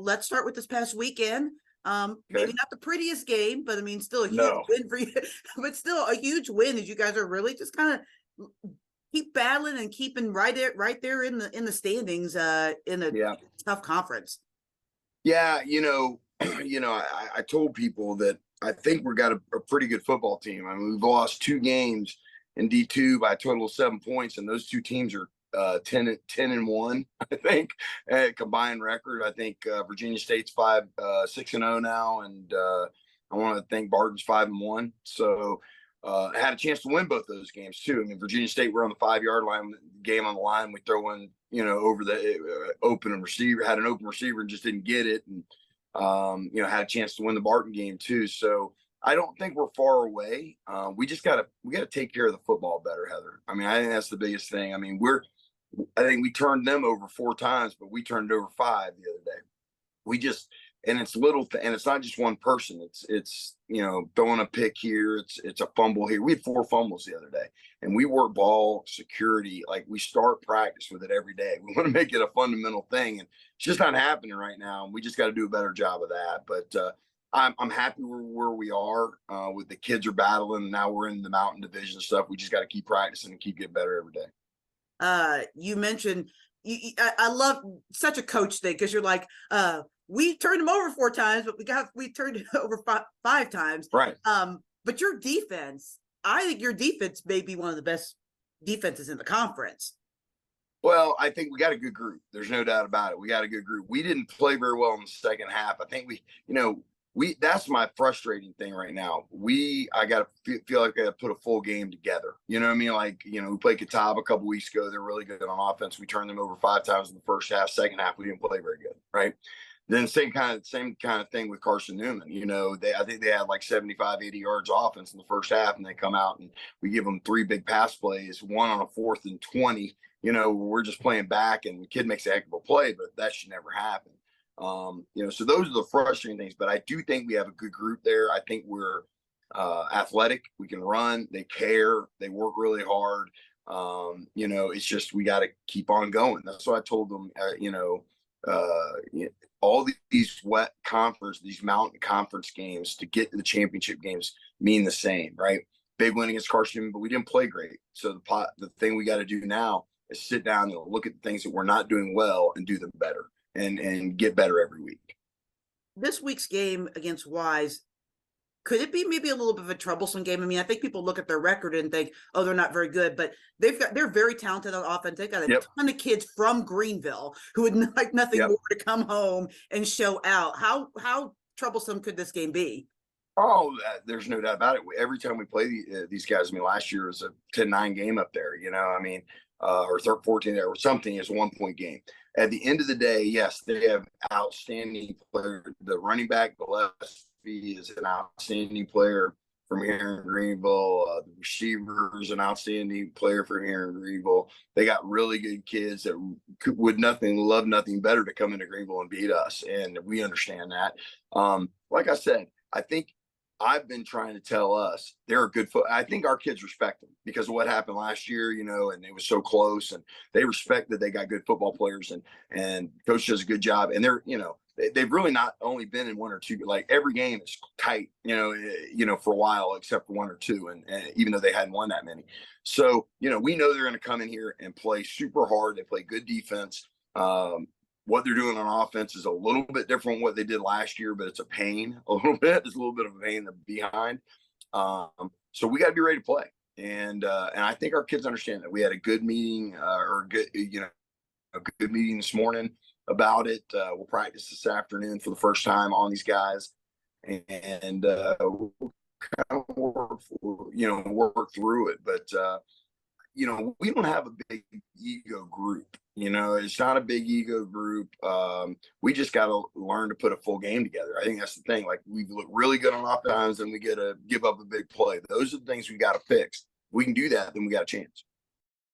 Let's start with this past weekend. Maybe Okay. not the prettiest game, but I mean, still a huge No. win for you. But still a huge win as you guys are really just kind of keep battling and keeping right there in the standings. In a Yeah. tough conference. Yeah. I told people that I think we've got a pretty good football team. I mean, we've lost 2 games in D2 by a total of 7 points, and those 2 teams are 10-1, I think, combined record. I think Virginia State's 6-0 now, and I want to think Barton's 5-1. So I had a chance to win both those games too. I mean, Virginia State, we're on the 5-yard line, game on the line. We throw in, over the open receiver, had an open receiver and just didn't get it, and had a chance to win the Barton game too. So I don't think we're far away. We gotta take care of the football better, Heather. I mean, I think that's the biggest thing. I mean, I think we turned them over 4 times, but we turned it over 5 the other day. And it's and it's not just one person. It's throwing a pick here. It's a fumble here. We had 4 fumbles the other day, and we work ball security. Like, we start practice with it every day. We want to make it a fundamental thing, and it's just not happening right now. And we just got to do a better job of that. But I'm happy where we are. With the kids are battling. Now we're in the Mountain Division stuff. We just got to keep practicing and keep getting better every day. You mentioned I love such a coach thing, because you're like, we turned them over 4 times, but we turned it over 5 times. Right. But your defense, I think your defense may be one of the best defenses in the conference. Well, I think we got a good group. There's no doubt about it. We got a good group. We didn't play very well in the second half. I think that's my frustrating thing right now. I got to feel like I got to put a full game together. You know what I mean? Like, we played Catawba a couple weeks ago. They're really good on offense. We turned them over 5 times in the first half. Second half, we didn't play very good. Right. Then same kind of thing with Carson Newman. I think they had like 75, 80 yards offense in the first half, and they come out and we give them 3 big pass plays, one on a 4th and 20. We're just playing back, and the kid makes a heck of a play, but that should never happen. So those are the frustrating things, but I do think we have a good group there. I think we're athletic. We can run. They care. They work really hard. It's just, we got to keep on going. That's what I told them. All these these mountain conference games to get to the championship games mean the same, right? Big win against Carson, but we didn't play great. So the thing we got to do now is sit down and look at the things that we're not doing well and do them better and get better every week. This week's game against Wise, could it be maybe a little bit of a troublesome game? I mean, I think people look at their record and think, oh, they're not very good, but they're very talented on offense. They've got a ton of kids from Greenville who would like nothing more to come home and show out. How troublesome could this game be? Oh, there's no doubt about it. Every time we play these guys, I mean, last year was a 10-9 game up there, or 14 or something. Is a 1-point game. At the end of the day, yes, they have outstanding players. The running back, Gillespie, is an outstanding player from here in Greenville. The receiver is an outstanding player from here in Greenville. They got really good kids that would love nothing better to come into Greenville and beat us, and we understand that. Like I said, I think I've been trying to tell us they're a good I think our kids respect them because of what happened last year, and it was so close, and they respect that they got good football players, and coach does a good job. And they've really not only been in 1 or 2, like every game is tight, for a while, except for 1 or 2. And even though they hadn't won that many. So, we know they're going to come in here and play super hard. They play good defense. What they're doing on offense is a little bit different from what they did last year, but it's a pain a little bit. It's a little bit of a pain behind. So we got to be ready to play. And I think our kids understand that. We had a good meeting a good meeting this morning about it. We'll practice this afternoon for the first time on these guys, and we'll kind of work through it. But we don't have a big ego group. It's not a big ego group. We just got to learn to put a full game together. I think that's the thing. Like, we look really good on offense, and we get to give up a big play. Those are the things we got to fix. If we can do that, then we got a chance.